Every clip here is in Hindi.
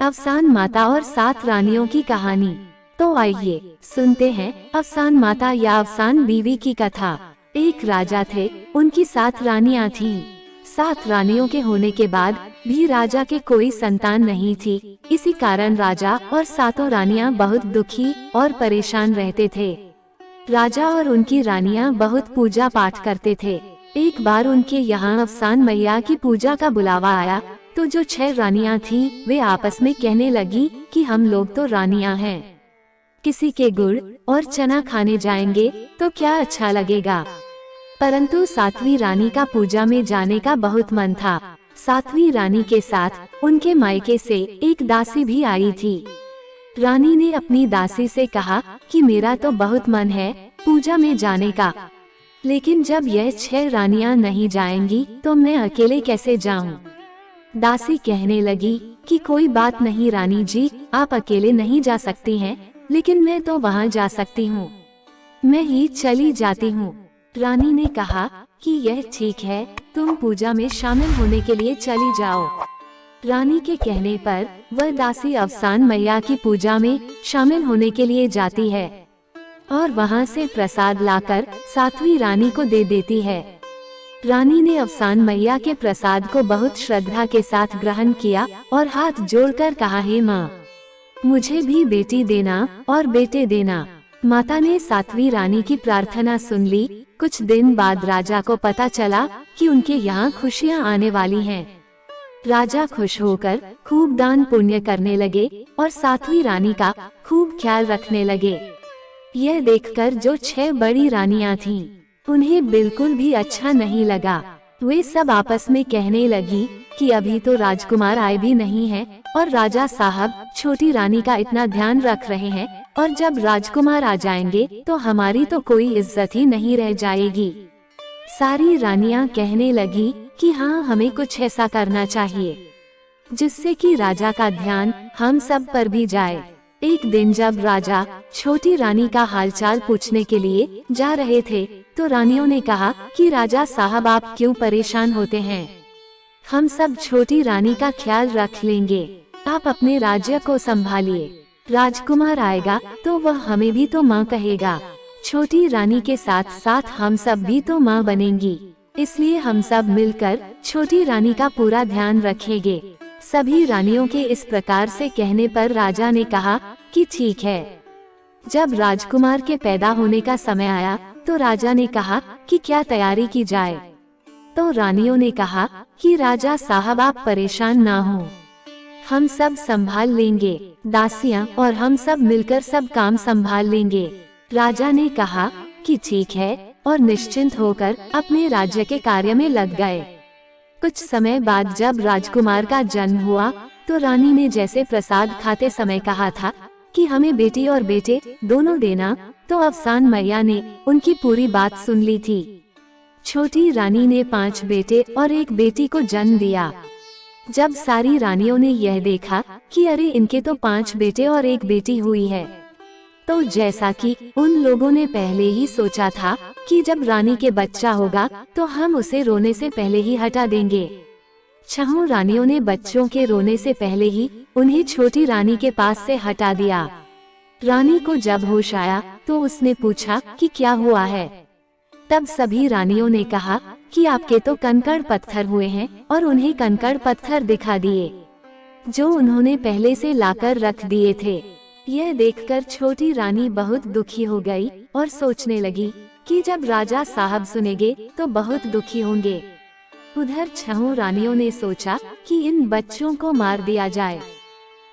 अफसान माता और 7 रानियों की कहानी। तो आइए सुनते हैं अफसान माता या अफसान बीवी की कथा। एक राजा थे, उनकी 7 रानियां थीं। 7 रानियों के होने के बाद भी राजा के कोई संतान नहीं थी। इसी कारण राजा और 7 रानियां बहुत दुखी और परेशान रहते थे। राजा और उनकी रानियां बहुत पूजा पाठ करते थे। एक बार उनके यहाँ अफसान मैया की पूजा का बुलावा आया तो जो 6 रानियां थीं, वे आपस में कहने लगी कि हम लोग तो रानियां हैं, किसी के गुड़ और चना खाने जाएंगे तो क्या अच्छा लगेगा। परंतु 7वीं रानी का पूजा में जाने का बहुत मन था। 7वीं रानी के साथ उनके मायके से एक दासी भी आई थी। रानी ने अपनी दासी से कहा कि मेरा तो बहुत मन है पूजा में जाने का, लेकिन जब यह 6 रानियां नहीं जाएंगी तो मैं अकेले कैसे जाऊं। दासी कहने लगी कि कोई बात नहीं रानी जी, आप अकेले नहीं जा सकती हैं, लेकिन मैं तो वहाँ जा सकती हूँ, मैं ही चली जाती हूँ। रानी ने कहा कि यह ठीक है, तुम पूजा में शामिल होने के लिए चली जाओ। रानी के कहने पर वह दासी अफसान मैया की पूजा में शामिल होने के लिए जाती है और वहाँ से प्रसाद लाकर 7वीं रानी को दे देती है। रानी ने अफसान मैया के प्रसाद को बहुत श्रद्धा के साथ ग्रहण किया और हाथ जोड़कर कहा, हे माँ, मुझे भी बेटी देना और बेटे देना। माता ने 7वीं रानी की प्रार्थना सुन ली। कुछ दिन बाद राजा को पता चला कि उनके यहाँ खुशियाँ आने वाली हैं। राजा खुश होकर खूब दान पुण्य करने लगे और 7वीं रानी का खूब ख्याल रखने लगे। यह देखकर जो 6 बड़ी रानियां थीं, उन्हें बिल्कुल भी अच्छा नहीं लगा। वे सब आपस में कहने लगी कि अभी तो राजकुमार आए भी नहीं हैं और राजा साहब छोटी रानी का इतना ध्यान रख रहे हैं, और जब राजकुमार आ जाएंगे तो हमारी तो कोई इज्जत ही नहीं रह जाएगी। सारी रानियां कहने लगी कि हाँ, हमें कुछ ऐसा करना चाहिए जिससे कि राजा का ध्यान हम सब पर भी जाए। एक दिन जब राजा छोटी रानी का हालचाल पूछने के लिए जा रहे थे तो रानियों ने कहा कि राजा साहब, आप क्यों परेशान होते हैं, हम सब छोटी रानी का ख्याल रख लेंगे, आप अपने राज्य को संभालिए। राजकुमार आएगा तो वह हमें भी तो माँ कहेगा, छोटी रानी के साथ साथ हम सब भी तो माँ बनेंगी, इसलिए हम सब मिलकर छोटी रानी का पूरा ध्यान रखेंगे। सभी रानियों के इस प्रकार से कहने पर राजा ने कहा कि ठीक है। जब राजकुमार के पैदा होने का समय आया तो राजा ने कहा कि क्या तैयारी की जाए। तो रानियों ने कहा कि राजा साहब, आप परेशान ना हो, हम सब संभाल लेंगे, दासियां और हम सब मिलकर सब काम संभाल लेंगे। राजा ने कहा कि ठीक है और निश्चिंत होकर अपने राज्य के कार्य में लग गए। कुछ समय बाद जब राजकुमार का जन्म हुआ तो रानी ने जैसे प्रसाद खाते समय कहा था कि हमें बेटी और बेटे दोनों देना, तो अफसान मैया ने उनकी पूरी बात सुन ली थी। छोटी रानी ने 5 बेटे और 1 बेटी को जन्म दिया। जब सारी रानियों ने यह देखा कि अरे, इनके तो 5 बेटे और 1 बेटी हुई है, तो जैसा कि उन लोगों ने पहले ही सोचा था कि जब रानी के बच्चा होगा तो हम उसे रोने से पहले ही हटा देंगे, 6 रानियों ने बच्चों के रोने से पहले ही उन्हें छोटी रानी के पास से हटा दिया। रानी को जब होश आया तो उसने पूछा कि क्या हुआ है। तब सभी रानियों ने कहा कि आपके तो कंकड़ पत्थर हुए हैं, और उन्हें कंकड़ पत्थर दिखा दिए जो उन्होंने पहले से लाकर रख दिए थे। यह देखकर छोटी रानी बहुत दुखी हो गई और सोचने लगी कि जब राजा साहब सुनेंगे तो बहुत दुखी होंगे। उधर 6 रानियों ने सोचा कि इन बच्चों को मार दिया जाए।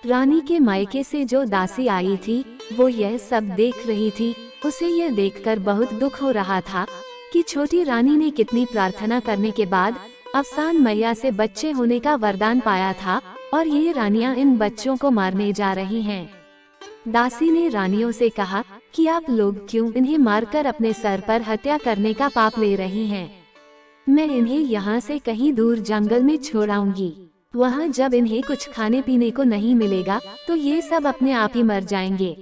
रानी के मायके से जो दासी आई थी वो यह सब देख रही थी। उसे यह देखकर बहुत दुख हो रहा था कि छोटी रानी ने कितनी प्रार्थना करने के बाद अफसान मैया से बच्चे होने का वरदान पाया था, और ये रानियां इन बच्चों को मारने जा रही हैं। दासी ने रानियों से कहा कि आप लोग क्यों इन्हें मारकर अपने सर पर हत्या करने का पाप ले रही हैं। मैं इन्हें यहाँ से कहीं दूर जंगल में छोड़ाऊंगी। वहाँ जब इन्हें कुछ खाने पीने को नहीं मिलेगा तो ये सब अपने आप ही मर जाएंगे।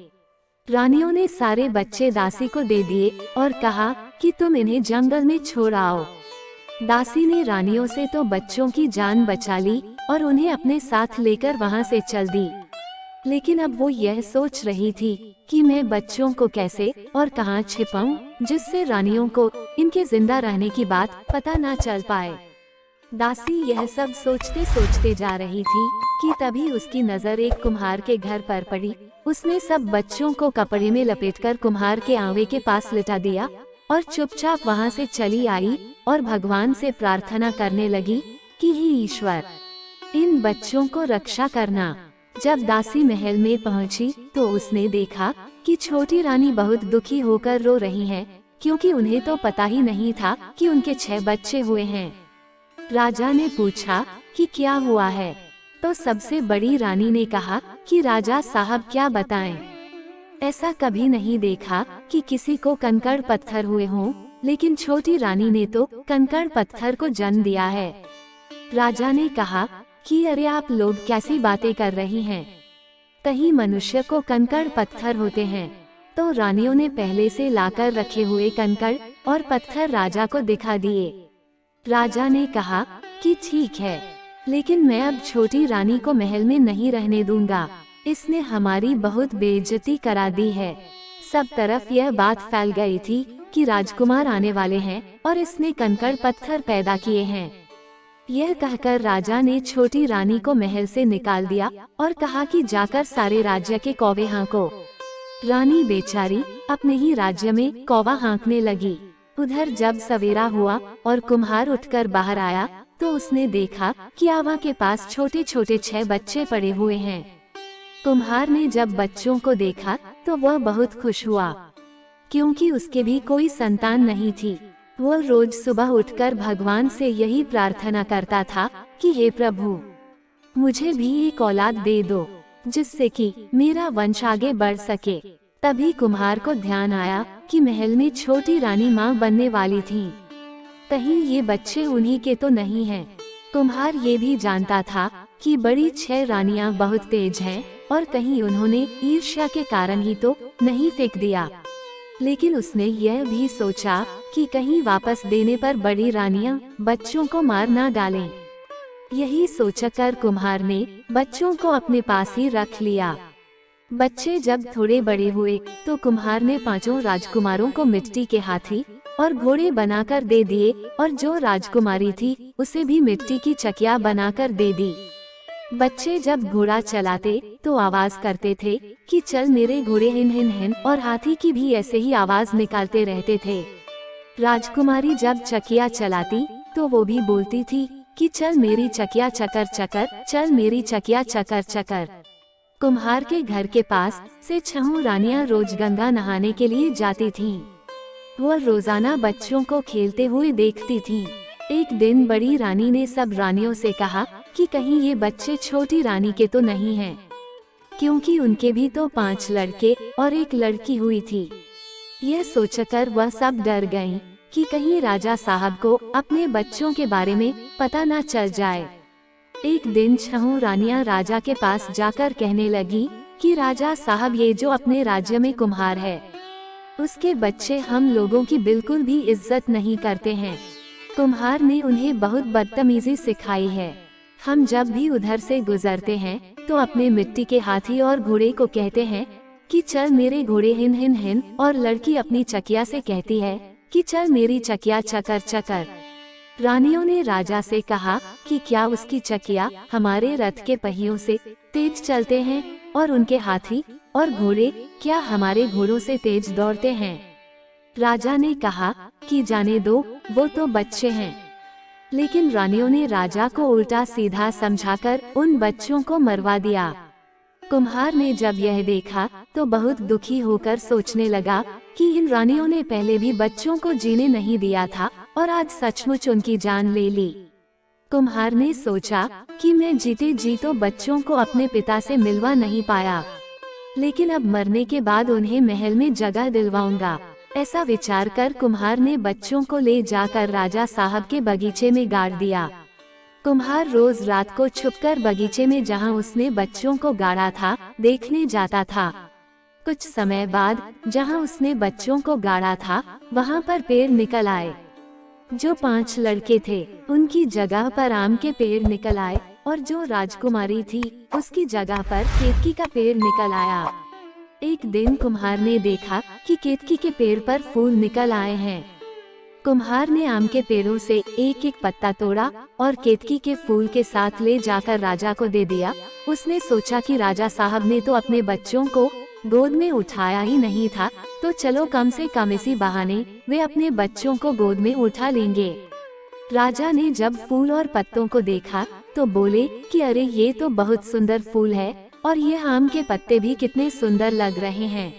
रानियों ने सारे बच्चे दासी को दे दिए और कहा कि तुम इन्हें जंगल में छोड़ आओ। दासी ने रानियों से तो बच्चों की जान बचा ली और उन्हें अपने साथ लेकर वहाँ से चल दी। लेकिन अब वो यह सोच रही थी कि मैं बच्चों को कैसे और कहाँ छिपाऊं, जिससे रानियों को इनके जिंदा रहने की बात पता न चल पाए। दासी यह सब सोचते सोचते जा रही थी कि तभी उसकी नजर एक कुम्हार के घर पर पड़ी। उसने सब बच्चों को कपड़े में लपेटकर कुम्हार के आंवे के पास लिटा दिया और चुपचाप वहां से चली आई और भगवान से प्रार्थना करने लगी कि हे ईश्वर, इन बच्चों को रक्षा करना। जब दासी महल में पहुंची तो उसने देखा कि छोटी रानी बहुत दुखी होकर रो रही है, क्योंकि उन्हें तो पता ही नहीं था कि उनके 6 बच्चे हुए हैं। राजा ने पूछा कि क्या हुआ है, तो सबसे बड़ी रानी ने कहा कि राजा साहब क्या बताएं, ऐसा कभी नहीं देखा कि किसी को कंकड़ पत्थर हुए हों, लेकिन छोटी रानी ने तो कंकड़ पत्थर को जन्म दिया है। राजा ने कहा कि अरे आप लोग कैसी बातें कर रही हैं, कहीं मनुष्य को कंकड़ पत्थर होते हैं। तो रानियों ने पहले से लाकर रखे हुए कंकड़ और पत्थर राजा को दिखा दिए। राजा ने कहा कि ठीक है, लेकिन मैं अब छोटी रानी को महल में नहीं रहने दूंगा, इसने हमारी बहुत बेइज्जती करा दी है। सब तरफ यह बात फैल गई थी कि राजकुमार आने वाले हैं और इसने कंकड़ पत्थर पैदा किए हैं। यह कहकर राजा ने छोटी रानी को महल से निकाल दिया और कहा कि जाकर सारे राज्य के कौवे हाँको। रानी बेचारी अपने ही राज्य में कौवा हाँकने लगी। उधर जब सवेरा हुआ और कुम्हार उठकर बाहर आया तो उसने देखा कि आवा के पास छोटे छोटे 6 बच्चे पड़े हुए हैं। कुम्हार ने जब बच्चों को देखा तो वह बहुत खुश हुआ, क्योंकि उसके भी कोई संतान नहीं थी। वह रोज सुबह उठकर भगवान से यही प्रार्थना करता था कि हे प्रभु, मुझे भी एक औलाद दे दो, जिससे कि मेरा वंश आगे बढ़ सके। तभी कुम्हार को ध्यान आया कि महल में छोटी रानी माँ बनने वाली थी, कहीं ये बच्चे उन्हीं के तो नहीं हैं। कुम्हार ये भी जानता था कि बड़ी 6 रानियां बहुत तेज हैं और कहीं उन्होंने ईर्ष्या के कारण ही तो नहीं फेंक दिया। लेकिन उसने यह भी सोचा कि कहीं वापस देने पर बड़ी रानियां बच्चों को मार ना डालें। यही सोचकर कुम्हार ने बच्चों को अपने पास ही रख लिया। बच्चे जब थोड़े बड़े हुए तो कुम्हार ने 5 राजकुमारों को मिट्टी के हाथी और घोड़े बनाकर दे दिए और जो राजकुमारी थी उसे भी मिट्टी की चकिया बनाकर दे दी। बच्चे जब घोड़ा चलाते तो आवाज करते थे कि चल मेरे घोड़े हिन हिन हिन, और हाथी की भी ऐसे ही आवाज निकालते रहते थे। राजकुमारी जब चकिया चलाती तो वो भी बोलती थी कि चल मेरी चकिया चकर चकर, चल मेरी चकिया चकर चकर। कुम्हार के घर के पास से 6 रानियां रोज गंगा नहाने के लिए जाती थीं। वह रोजाना बच्चों को खेलते हुए देखती थीं। एक दिन बड़ी रानी ने सब रानियों से कहा कि कहीं ये बच्चे छोटी रानी के तो नहीं हैं, क्योंकि उनके भी तो 5 लड़के और 1 लड़की हुई थी। यह सोचकर वह सब डर गईं कि कहीं राजा साहब को अपने बच्चों के बारे में पता न चल जाए। एक दिन 6 रानियां राजा के पास जाकर कहने लगी कि राजा साहब, ये जो अपने राज्य में कुम्हार है, उसके बच्चे हम लोगों की बिल्कुल भी इज्जत नहीं करते हैं। कुम्हार ने उन्हें बहुत बदतमीजी सिखाई है। हम जब भी उधर से गुजरते हैं तो अपने मिट्टी के हाथी और घोड़े को कहते हैं कि चल मेरे घोड़े हिन हिन हिन, और लड़की अपनी चकिया से कहती है कि चल मेरी चकिया चकर चकर। रानियों ने राजा से कहा कि क्या उसकी चकिया हमारे रथ के पहियों से तेज चलते हैं और उनके हाथी और घोड़े क्या हमारे घोड़ों से तेज दौड़ते हैं? राजा ने कहा कि जाने दो, वो तो बच्चे हैं। लेकिन रानियों ने राजा को उल्टा सीधा समझाकर उन बच्चों को मरवा दिया। कुम्हार ने जब यह देखा तो बहुत दुखी होकर सोचने लगा कि इन रानियों ने पहले भी बच्चों को जीने नहीं दिया था और आज सचमुच उनकी जान ले ली। कुम्हार ने सोचा कि मैं जीते जी तो बच्चों को अपने पिता से मिलवा नहीं पाया, लेकिन अब मरने के बाद उन्हें महल में जगह दिलवाऊंगा। ऐसा विचार कर कुम्हार ने बच्चों को ले जाकर राजा साहब के बगीचे में गाड़ दिया। कुम्हार रोज रात को छुपकर बगीचे में जहां उसने बच्चों को गाड़ा था देखने जाता था। कुछ समय बाद जहां उसने बच्चों को गाड़ा था वहां पर पेड़ निकल आए। जो 5 लड़के थे उनकी जगह पर आम के पेड़ निकल आए और जो राजकुमारी थी उसकी जगह पर केतकी का पेड़ निकल आया। एक दिन कुम्हार ने देखा कि केतकी के पेड़ पर फूल निकल आए हैं। कुम्हार ने आम के पेड़ों से एक एक पत्ता तोड़ा और केतकी के फूल के साथ ले जाकर राजा को दे दिया। उसने सोचा कि राजा साहब ने तो अपने बच्चों को गोद में उठाया ही नहीं था, तो चलो कम से कम इसी बहाने वे अपने बच्चों को गोद में उठा लेंगे। राजा ने जब फूल और पत्तों को देखा तो बोले कि अरे ये तो बहुत सुंदर फूल है और ये आम के पत्ते भी कितने सुंदर लग रहे हैं।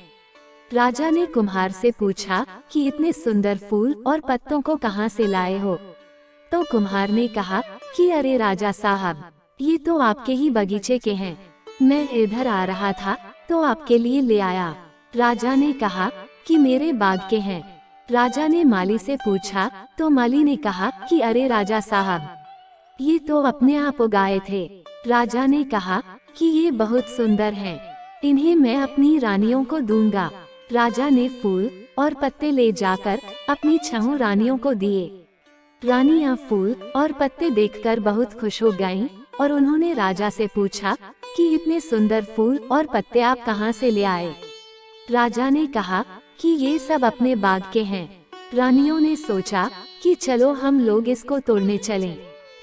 राजा ने कुम्हार से पूछा कि इतने सुंदर फूल और पत्तों को कहाँ से लाए हो? तो कुम्हार ने कहा कि अरे राजा साहब, ये तो आपके ही बगीचे के हैं। मैं इधर आ रहा था तो आपके लिए ले आया। राजा ने कहा कि मेरे बाग के हैं। राजा ने माली से पूछा तो माली ने कहा कि अरे राजा साहब, ये तो अपने आप उगाए थे। राजा ने कहा कि ये बहुत सुंदर हैं, इन्हें मैं अपनी रानियों को दूंगा। राजा ने फूल और पत्ते ले जाकर अपनी 6 रानियों को दिए। रानियां फूल और पत्ते देखकर बहुत खुश हो गईं और उन्होंने राजा से पूछा कि इतने सुंदर फूल और पत्ते आप कहाँ से ले आए? राजा ने कहा कि ये सब अपने बाग के हैं। रानियों ने सोचा कि चलो हम लोग इसको तोड़ने चलें।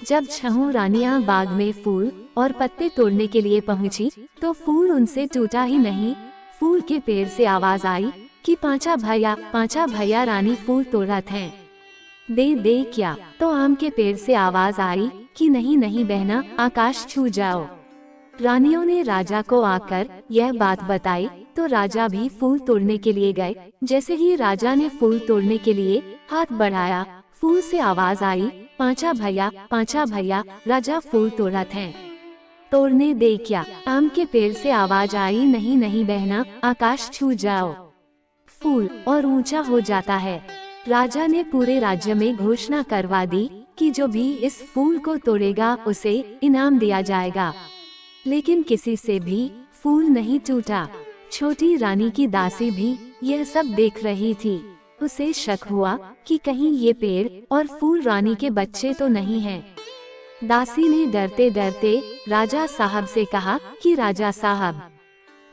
जब 6 रानियां बाग में फूल और पत्ते तोड़ने के लिए पहुंची तो फूल उनसे टूटा ही नहीं। फूल के पेड़ से आवाज आई कि पांचा भैया रानी फूल तोड़त हैं, दे दे क्या? तो आम के पेड़ से आवाज आई कि नहीं नहीं बहना, आकाश छू जाओ। रानियों ने राजा को आकर यह बात बताई तो राजा भी फूल तोड़ने के लिए गए। जैसे ही राजा ने फूल तोड़ने के लिए हाथ बढ़ाया, फूल से आवाज आई पांचा भैया राजा फूल तोड़त हैं, तोड़ने दे क्या? आम के पेड़ से आवाज आई नहीं नहीं बहना, आकाश छू जाओ। फूल और ऊंचा हो जाता है। राजा ने पूरे राज्य में घोषणा करवा दी कि जो भी इस फूल को तोड़ेगा उसे इनाम दिया जाएगा। लेकिन किसी से भी फूल नहीं टूटा। छोटी रानी की दासी भी यह सब देख रही थी। उसे शक हुआ कि कहीं ये पेड़ और फूल रानी के बच्चे तो नहीं हैं। दासी ने डरते डरते राजा साहब से कहा कि राजा साहब,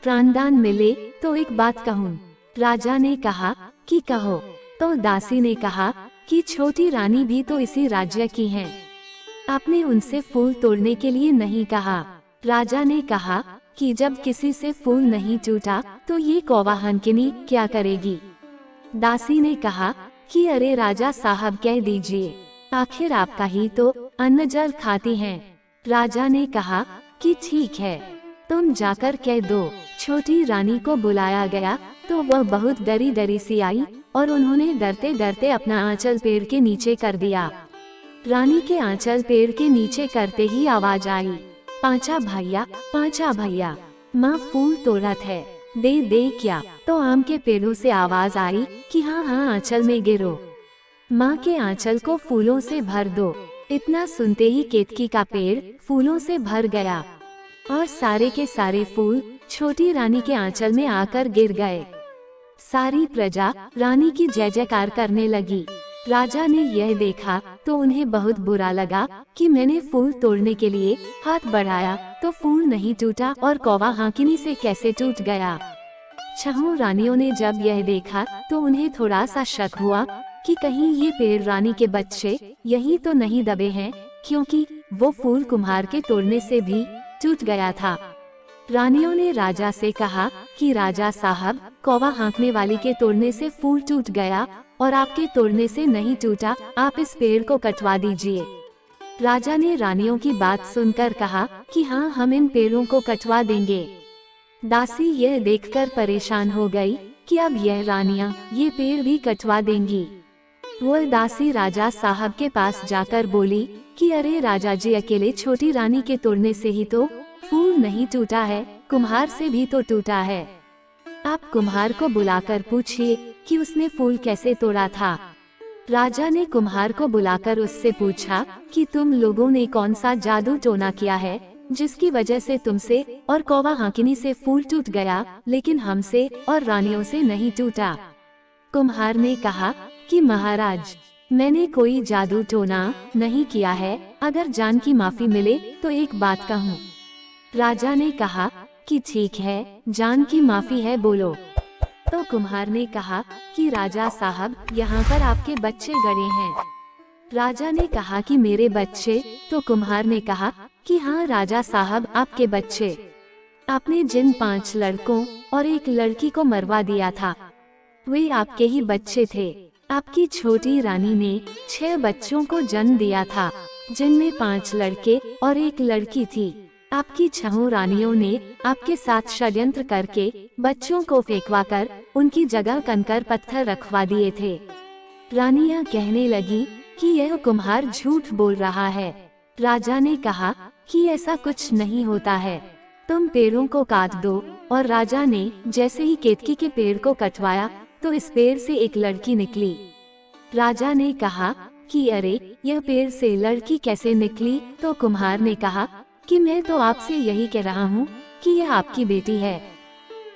प्राणदान मिले तो एक बात कहूँ। राजा ने कहा कि कहो। तो दासी ने कहा कि छोटी रानी भी तो इसी राज्य की हैं। आपने उनसे फूल तोड़ने के लिए नहीं कहा। राजा ने कहा कि जब किसी से फूल नहीं टूटा तो ये कौवा हंकिनी क्या करेगी? दासी ने कहा कि अरे राजा साहब कह दीजिए, आखिर आपका ही तो अन्न जल खाती हैं। राजा ने कहा कि ठीक है, तुम जाकर कह दो। छोटी रानी को बुलाया गया तो वह बहुत डरी डरी सी आई और उन्होंने डरते डरते अपना आंचल पेड़ के नीचे कर दिया। रानी के आंचल पेड़ के नीचे करते ही आवाज आई, पांचा भैया माँ फूल तोड़त है, दे दे क्या? तो आम के पेड़ों से आवाज आई कि हाँ आंचल में गिरो, माँ के आंचल को फूलों से भर दो। इतना सुनते ही केतकी का पेड़ फूलों से भर गया और सारे के सारे फूल छोटी रानी के आंचल में आकर गिर गए। सारी प्रजा रानी की जय जयकार करने लगी। राजा ने यह देखा तो उन्हें बहुत बुरा लगा कि मैंने फूल तोड़ने के लिए हाथ बढ़ाया तो फूल नहीं टूटा और कौवा हाकिनी से कैसे टूट गया। 6 रानियों ने जब यह देखा तो उन्हें थोड़ा सा शक हुआ कि कहीं ये पेड़ रानी के बच्चे यही तो नहीं दबे हैं, क्योंकि वो फूल कुम्हार के तोड़ने से भी टूट गया था। रानियों ने राजा से कहा कि राजा साहब, कौवा हाँकने वाली के तोड़ने से फूल टूट गया और आपके तोड़ने से नहीं टूटा, आप इस पेड़ को कटवा दीजिए। राजा ने रानियों की बात सुनकर कहा कि हाँ, हम इन पेड़ों को कटवा देंगे। दासी यह देखकर परेशान हो गई कि अब यह रानियां ये पेड़ भी कटवा देंगी। वह दासी राजा साहब के पास जाकर बोली कि अरे राजा जी, अकेले छोटी रानी के तोड़ने से ही तो फूल नहीं टूटा है, कुम्हार से भी तो टूटा है। आप कुम्हार को बुलाकर पूछिए कि उसने फूल कैसे तोड़ा था। राजा ने कुम्हार को बुलाकर उससे पूछा कि तुम लोगों ने कौन सा जादू टोना किया है जिसकी वजह से तुमसे और कौवा हाकिनी से फूल टूट गया, लेकिन हमसे और रानियों से नहीं टूटा। कुम्हार ने कहा कि महाराज, मैंने कोई जादू टोना नहीं किया है। अगर जान की माफी मिले तो एक बात कहूँ। राजा ने कहा कि ठीक है, जान की माफी है, बोलो। तो कुम्हार ने कहा कि राजा साहब, यहाँ पर आपके बच्चे गड़े हैं। राजा ने कहा कि मेरे बच्चे? तो कुम्हार ने कहा कि हाँ राजा साहब, आपके बच्चे। आपने जिन 5 लड़कों और एक लड़की को मरवा दिया था, वे आपके ही बच्चे थे। आपकी छोटी रानी ने 6 बच्चों को जन्म दिया था, जिनमें 5 लड़के और एक लड़की थी। आपकी 6 रानियों ने आपके साथ षड्यंत्र करके बच्चों को फेंकवा कर उनकी जगह कंकर पत्थर रखवा दिए थे। रानियां कहने लगी कि यह कुम्हार झूठ बोल रहा है। राजा ने कहा कि ऐसा कुछ नहीं होता है, तुम पेड़ों को काट दो। और राजा ने जैसे ही केतकी के पेड़ को कटवाया तो इस पेड़ से एक लड़की निकली। राजा ने कहा कि अरे, यह पेड़ से लड़की कैसे निकली? तो कुम्हार ने कहा कि मैं तो आपसे यही कह रहा हूँ कि यह आपकी बेटी है।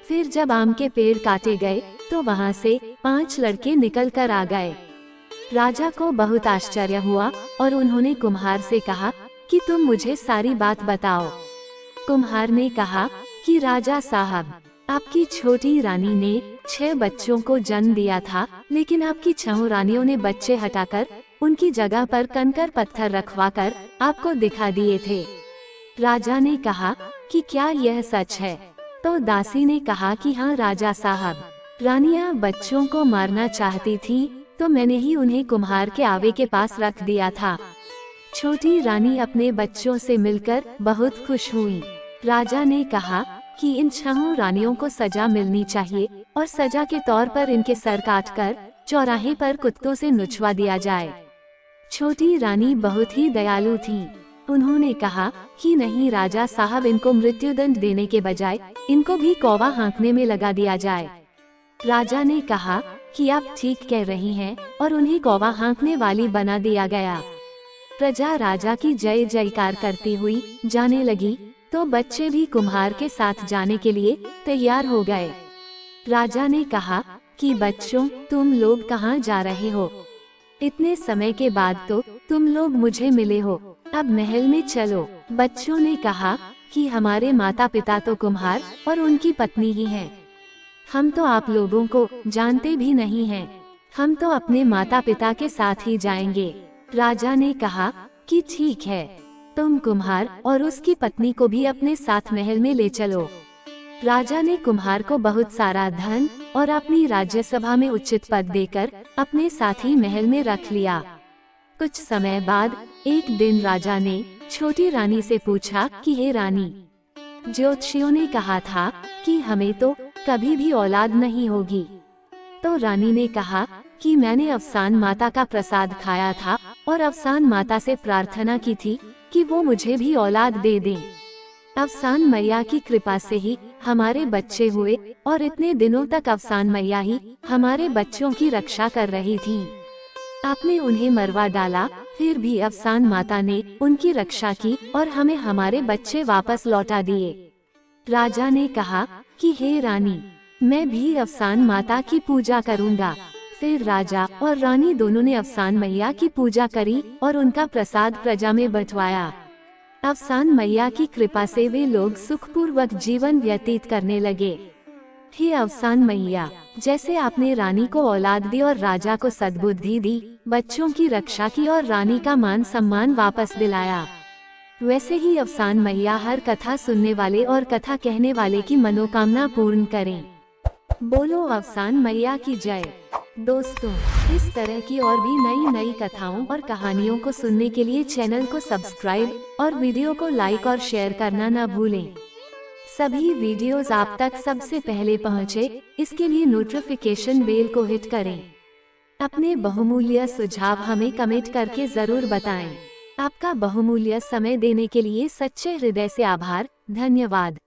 फिर जब आम के पेड़ काटे गए तो वहाँ से 5 लड़के निकल कर आ गए। राजा को बहुत आश्चर्य हुआ और उन्होंने कुम्हार से कहा कि तुम मुझे सारी बात बताओ। कुम्हार ने कहा कि राजा साहब, आपकी छोटी रानी ने 6 बच्चों को जन्म दिया था, लेकिन आपकी 6 रानियों ने बच्चे हटाकर उनकी जगह पर कंकर पत्थर रखवाकर आपको दिखा दिए थे। राजा ने कहा कि क्या यह सच है? तो दासी ने कहा कि हाँ राजा साहब, रानियां बच्चों को मारना चाहती थी तो मैंने ही उन्हें कुम्हार के आवे के पास रख दिया था। छोटी रानी अपने बच्चों से मिलकर बहुत खुश हुई। राजा ने कहा कि इन 6 रानियों को सजा मिलनी चाहिए और सजा के तौर पर इनके सर काटकर चौराहे पर कुत्तों से नुचवा दिया जाए। छोटी रानी बहुत ही दयालु थी। उन्होंने कहा कि नहीं राजा साहब, इनको मृत्युदंड देने के बजाय इनको भी कौवा हाँकने में लगा दिया जाए। राजा ने कहा कि आप ठीक कह रही हैं और उन्हें कौवा हाँकने वाली बना दिया गया। प्रजा राजा की जय जयकार करती हुई जाने लगी तो बच्चे भी कुम्हार के साथ जाने के लिए तैयार हो गए। राजा ने कहा कि बच्चों, तुम लोग कहाँ जा रहे हो? इतने समय के बाद तो तुम लोग मुझे मिले हो, अब महल में चलो। बच्चों ने कहा कि हमारे माता पिता तो कुम्हार और उनकी पत्नी ही हैं। हम तो आप लोगों को जानते भी नहीं हैं। हम तो अपने माता पिता के साथ ही जाएंगे। राजा ने कहा कि ठीक है, तुम कुम्हार और उसकी पत्नी को भी अपने साथ महल में ले चलो। राजा ने कुम्हार को बहुत सारा धन और अपनी राज्यसभा में उचित पद देकर अपने साथ ही महल में रख लिया। कुछ समय बाद एक दिन राजा ने छोटी रानी से पूछा कि हे रानी, ज्योतिषियों ने कहा था कि हमें तो कभी भी औलाद नहीं होगी। तो रानी ने कहा कि मैंने अफसान माता का प्रसाद खाया था और अफसान माता से प्रार्थना की थी कि वो मुझे भी औलाद दे दें। अफसान मैया की कृपा से ही हमारे बच्चे हुए और इतने दिनों तक अफसान मैया ही हमारे बच्चों की रक्षा कर रही थी। आपने उन्हें मरवा डाला, फिर भी अफसान माता ने उनकी रक्षा की और हमें हमारे बच्चे वापस लौटा दिए। राजा ने कहा कि हे रानी, मैं भी अफसान माता की पूजा करूंगा। फिर राजा और रानी दोनों ने अफसान मैया की पूजा करी और उनका प्रसाद प्रजा में बंटवाया। अफसान मैया की कृपा से वे लोग सुखपूर्वक जीवन व्यतीत करने लगे। हे अफसान मैया, जैसे आपने रानी को औलाद दी और राजा को सद्बुद्धि दी, बच्चों की रक्षा की और रानी का मान सम्मान वापस दिलाया, वैसे ही अफसान मैया हर कथा सुनने वाले और कथा कहने वाले की मनोकामना पूर्ण करें। बोलो अफसान मैया की जय। दोस्तों, इस तरह की और भी नई नई कथाओं और कहानियों को सुनने के लिए चैनल को सब्सक्राइब और वीडियो को लाइक और शेयर करना न भूलें। सभी वीडियोस आप तक सबसे पहले पहुंचे, इसके लिए नोटिफिकेशन बेल को हिट करें। अपने बहुमूल्य सुझाव हमें कमेंट करके जरूर बताएं। आपका बहुमूल्य समय देने के लिए सच्चे हृदय से आभार। धन्यवाद।